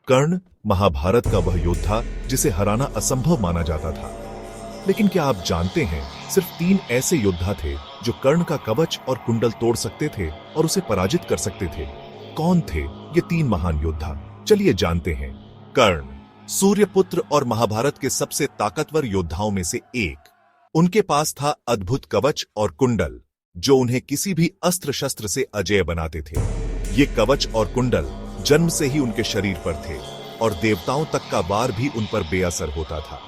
कर्ण महाभारत का वह योद्धा जिसे हराना असंभव माना जाता था। लेकिन क्या आप जानते हैं, सिर्फ 3 ऐसे योद्धा थे जो कर्ण का कवच और कुंडल तोड़ सकते थे और उसे पराजित कर सकते थे। कौन थे ये 3 महान योद्धा? चलिए जानते हैं। कर्ण सूर्यपुत्र और महाभारत के सबसे ताकतवर योद्धाओं में से एक। उनके पास था अद्भुत कवच और कुंडल जो उन्हें किसी भी अस्त्र शस्त्र से अजेय बनाते थे। ये कवच और कुंडल जन्म से ही उनके शरीर पर थे और देवताओं तक का वार भी उन पर बेअसर होता था।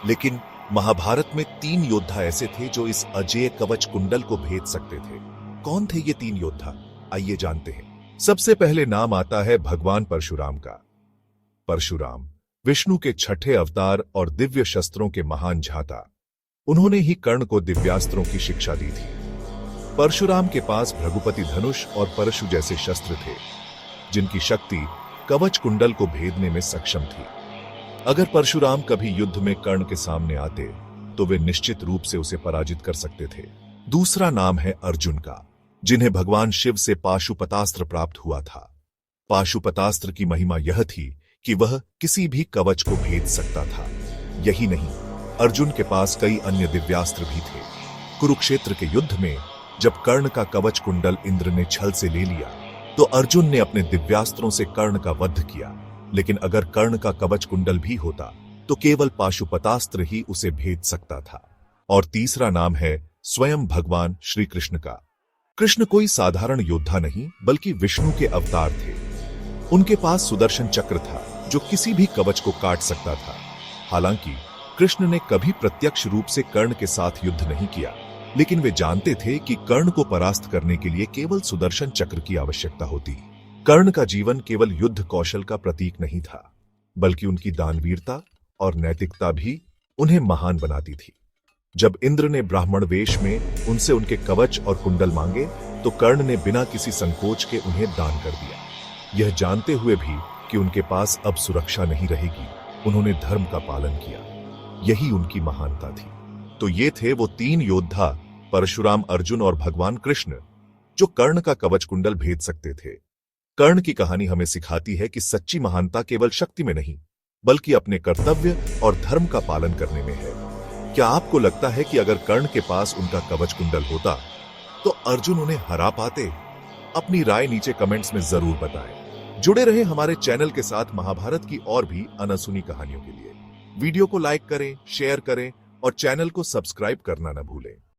लेकिन महाभारत में 3 योद्धा ऐसे थे जो इस अजेय कवच कुंडल को भेद सकते थे। कौन थे ये 3 योद्धा? आइए जानते हैं। सबसे पहले नाम आता है भगवान परशुराम का। परशुराम विष्णु के 6ठे अवतार और दिव्य शस्त्रों के महान झाता। उन्होंने ही कर्ण को दिव्यास्त्रों की शिक्षा दी थी। परशुराम के पास भृगुपति धनुष और परशु जैसे शस्त्र थे जिनकी शक्ति कवच कुंडल को भेदने में सक्षम थी। अगर परशुराम कभी युद्ध में कर्ण के सामने आते तो वे निश्चित रूप से उसे पराजित कर सकते थे। दूसरा नाम है अर्जुन का, जिन्हें भगवान शिव से पाशुपतास्त्र प्राप्त हुआ था। पाशुपतास्त्र की महिमा यह थी कि वह किसी भी कवच को भेद सकता था। यही नहीं, अर्जुन के पास कई अन्य दिव्यास्त्र भी थे। कुरुक्षेत्र के युद्ध में जब कर्ण का कवच कुंडल इंद्र ने छल से ले लिया तो अर्जुन ने अपने दिव्यास्त्रों से कर्ण का वध किया। लेकिन अगर कर्ण का कवच कुंडल भी होता तो केवल पाशुपतास्त्र ही उसे भेद सकता था। और तीसरा नाम है स्वयं भगवान श्री कृष्ण का। कृष्ण कोई साधारण योद्धा नहीं बल्कि विष्णु के अवतार थे। उनके पास सुदर्शन चक्र था जो किसी भी कवच को काट सकता था। हालांकि कृष्ण ने कभी प्रत्यक्ष रूप से कर्ण के साथ युद्ध नहीं किया, लेकिन वे जानते थे कि कर्ण को परास्त करने के लिए केवल सुदर्शन चक्र की आवश्यकता होती। कर्ण का जीवन केवल युद्ध कौशल का प्रतीक नहीं था, बल्कि उनकी दानवीरता और नैतिकता भी उन्हें महान बनाती थी। जब इंद्र ने ब्राह्मण वेश में उनसे उनके कवच और कुंडल मांगे तो कर्ण ने बिना किसी संकोच के उन्हें दान कर दिया। यह जानते हुए भी कि उनके पास अब सुरक्षा नहीं रहेगी, उन्होंने धर्म का पालन किया। यही उनकी महानता थी। तो ये थे वो 3 योद्धा, परशुराम, अर्जुन और भगवान कृष्ण, जो कर्ण का कवच कुंडल भेद सकते थे। कर्ण की कहानी हमें सिखाती है कि सच्ची महानता केवल शक्ति में नहीं बल्कि अपने कर्तव्य और धर्म का पालन करने में है। क्या आपको लगता है कि अगर कर्ण के पास उनका कवच कुंडल होता तो अर्जुन उन्हें हरा पाते? अपनी राय नीचे कमेंट्स में जरूर बताएं। जुड़े रहे हमारे चैनल के साथ महाभारत की और भी अनसुनी कहानियों के लिए। वीडियो को लाइक करें, शेयर करें और चैनल को सब्सक्राइब करना न भूलें।